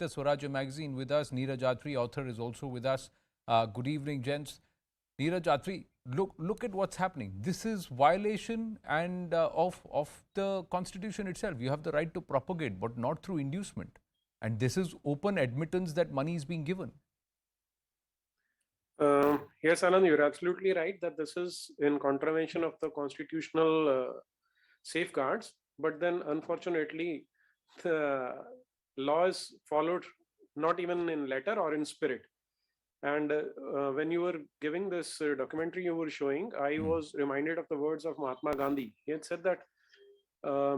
Swarajya Magazine with us. Neeraj Atri, author, is also with us. Good evening, gents. Neeraj Atri, look at what's happening. This is violation and of the constitution itself. You have the right to propagate, but not through inducement. And this is open admittance that money is being given. Yes, Anand, you're absolutely right that this is in contravention of the constitutional safeguards. But then, unfortunately, the law is followed not even in letter or in spirit. And when you were giving this documentary you were showing, I was reminded of the words of Mahatma Gandhi. He had said that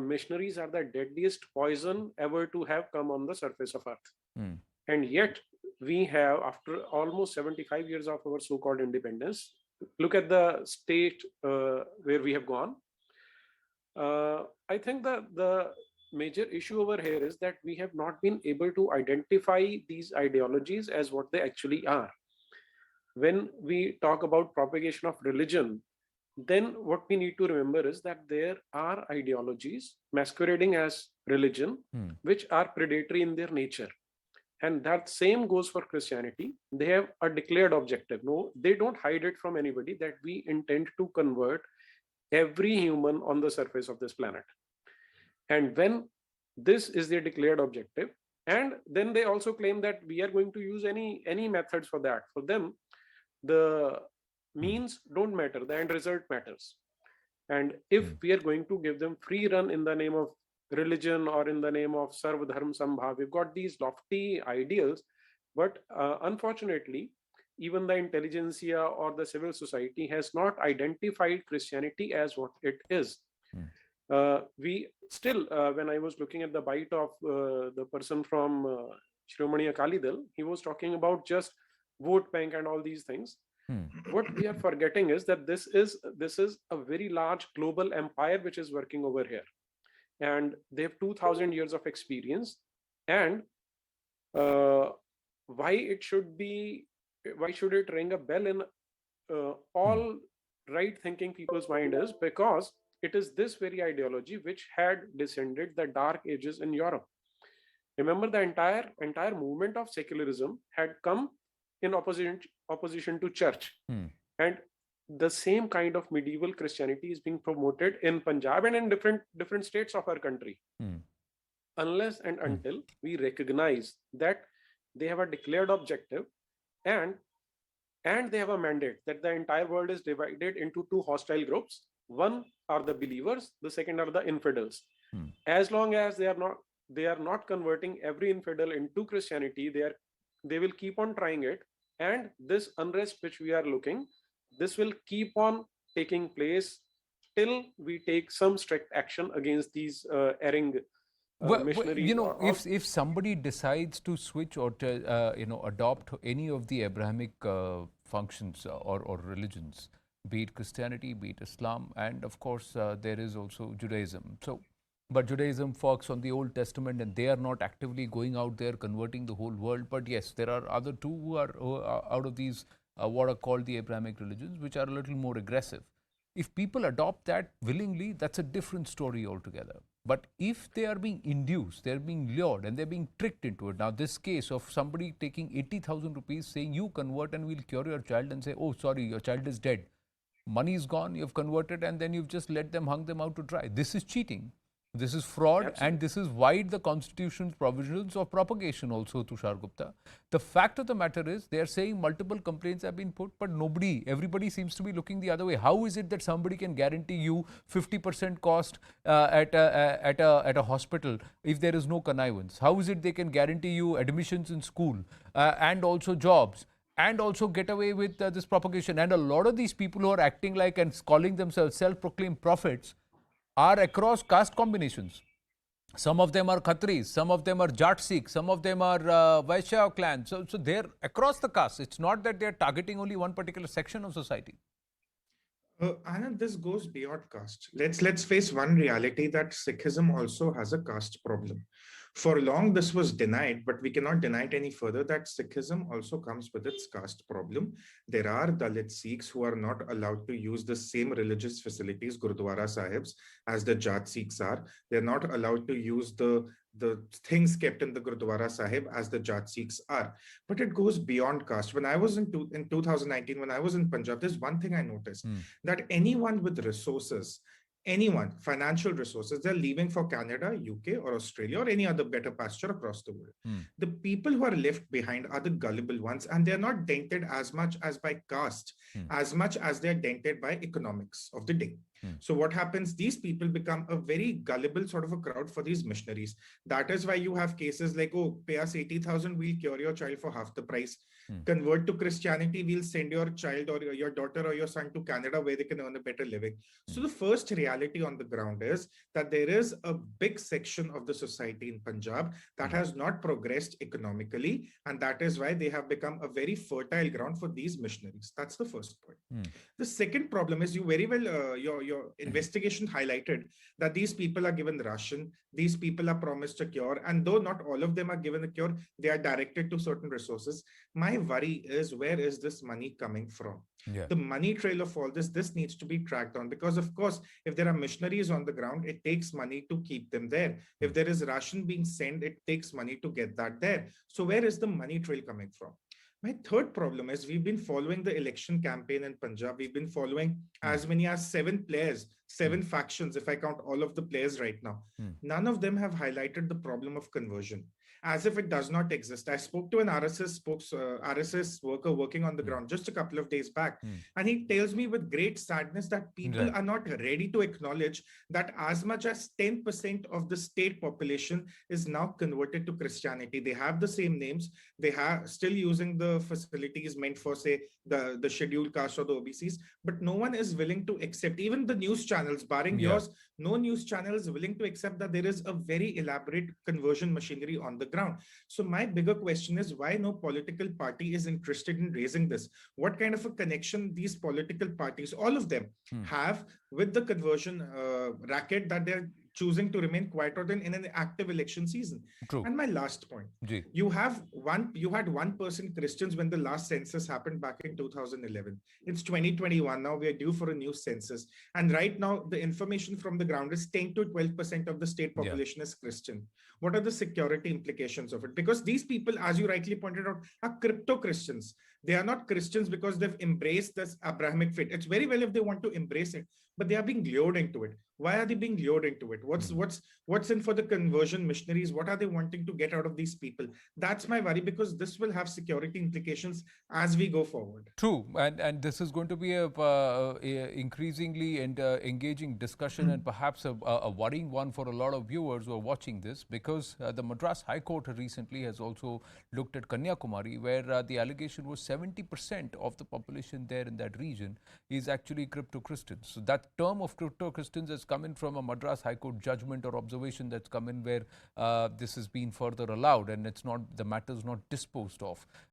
missionaries are the deadliest poison ever to have come on the surface of earth. And yet, we have, after almost 75 years of our so-called independence, look at the state where we have gone. I think that the major issue over here is that we have not been able to identify these ideologies as what they actually are. When we talk about propagation of religion, then what we need to remember is that there are ideologies masquerading as religion, which are predatory in their nature. And that same goes for Christianity. They have a declared objective. No, they don't hide it from anybody that we intend to convert every human on the surface of this planet. And when this is their declared objective, and then they also claim that we are going to use any methods for that. For them, the means don't matter, the end result matters. And if we are going to give them free run in the name of religion or in the name of Sarv Dharm Sambhav, we've got these lofty ideals, but unfortunately, even the intelligentsia or the civil society has not identified Christianity as what it is. We still, when I was looking at the bite of the person from Shiromani Akali Dal, he was talking about just vote bank and all these things. What we are forgetting is that this is a very large global empire which is working over here, and they have 2000 years of experience. And why should it ring a bell in all right thinking people's mind is because it is this very ideology which had descended the dark ages in Europe. Remember, the entire movement of secularism had come in opposition to church. And the same kind of medieval Christianity is being promoted in Punjab and in different states of our country. Unless and until we recognize that they have a declared objective and they have a mandate that the entire world is divided into two hostile groups. One are the believers, the second are the infidels. As long as they are not converting every infidel into Christianity, they will keep on trying it. And this unrest which we are looking, this will keep on taking place till we take some strict action against these erring missionaries. If somebody decides to switch or to adopt any of the Abrahamic functions or religions, be it Christianity, be it Islam, and of course there is also Judaism. But Judaism focuses on the Old Testament, and they are not actively going out there converting the whole world. But yes, there are other two who are out of these what are called the Abrahamic religions, which are a little more aggressive. If people adopt that willingly, that's a different story altogether. But if they are being induced, they're being lured, and they're being tricked into it. Now, this case of somebody taking 80,000 rupees, saying you convert and we'll cure your child, and say, oh, sorry, your child is dead. Money is gone, you've converted, and then you've just let them, hung them out to dry. This is cheating. This is fraud. Absolutely. And this is wide the constitution's provisions of propagation also, Tushar Gupta. The fact of the matter is, they are saying multiple complaints have been put, but everybody seems to be looking the other way. How is it that somebody can guarantee you 50% cost at a hospital if there is no connivance? How is it they can guarantee you admissions in school and also jobs? And also get away with this propagation? And a lot of these people who are acting like and calling themselves self-proclaimed prophets are across caste combinations. Some of them are Khatris, some of them are Jat Sikhs, some of them are Vaishya clan. So they're across the caste. It's not that they're targeting only one particular section of society. Anand, this goes beyond caste. Let's face one reality that Sikhism also has a caste problem. For long, this was denied, but we cannot deny it any further that Sikhism also comes with its caste problem. There are Dalit Sikhs who are not allowed to use the same religious facilities, Gurdwara Sahibs, as the Jat Sikhs are. They're not allowed to use the things kept in the Gurdwara Sahib as the Jat Sikhs are. But it goes beyond caste. When I was in 2019, when I was in Punjab, there's one thing I noticed that anyone with resources, anyone, financial resources, they're leaving for Canada, UK, or Australia, or any other better pasture across the world. The people who are left behind are the gullible ones, and they're not dented as much as by caste, as much as they're dented by economics of the day. So what happens? These people become a very gullible sort of a crowd for these missionaries. That is why you have cases like, oh, pay us 80,000, we'll cure your child for half the price. Convert to Christianity, we'll send your child or your daughter or your son to Canada where they can earn a better living. So the first reality on the ground is that there is a big section of the society in Punjab that has not progressed economically, and that is why they have become a very fertile ground for these missionaries. That's the first point. The second problem is you very well, your investigation highlighted that these people are given ration, these people are promised a cure, and though not all of them are given a cure, they are directed to certain resources. My worry is, where is this money coming from? The money trail of all this needs to be tracked on, because of course, if there are missionaries on the ground, it takes money to keep them there. If there is ration being sent, it takes money to get that there. So where is the money trail coming from? My third problem is we've been following the election campaign in Punjab. We've been following as many as 7 players, 7 factions, if I count all of the players right now. None of them have highlighted the problem of conversion, as if it does not exist. I spoke to an RSS worker working on the ground just a couple of days back, and he tells me with great sadness that people are not ready to acknowledge that as much as 10% of the state population is now converted to Christianity. They have the same names. They have still using the facilities meant for, say, the scheduled caste or the OBCs, but no one is willing to accept. Even the news channels, barring yours, no news channel is willing to accept that there is a very elaborate conversion machinery on the ground. So my bigger question is, why no political party is interested in raising this? What kind of a connection these political parties, all of them, have with the conversion racket that they're choosing to remain quiet or in an active election season? True. And my last point, you had 1% Christians when the last census happened back in 2011. It's 2021 now. We are due for a new census, and right now the information from the ground is 10 to 12% of the state population is Christian. What are the security implications of it? Because these people, as you rightly pointed out, are crypto Christians. They are not Christians because they've embraced this Abrahamic faith. It's very well if they want to embrace it, but they are being lured into it. Why are they being lured into it? What's in for the conversion missionaries? What are they wanting to get out of these people? That's my worry, because this will have security implications as we go forward. True, and this is going to be a increasingly and engaging discussion, and perhaps a worrying one for a lot of viewers who are watching this, because the Madras High Court recently has also looked at Kanyakumari, where the allegation was 70% of the population there in that region is actually crypto-Christians. So that term of crypto-Christians has come in from a Madras High Court judgment or observation that's come in where this has been further allowed, and it's not, the matter is not disposed of.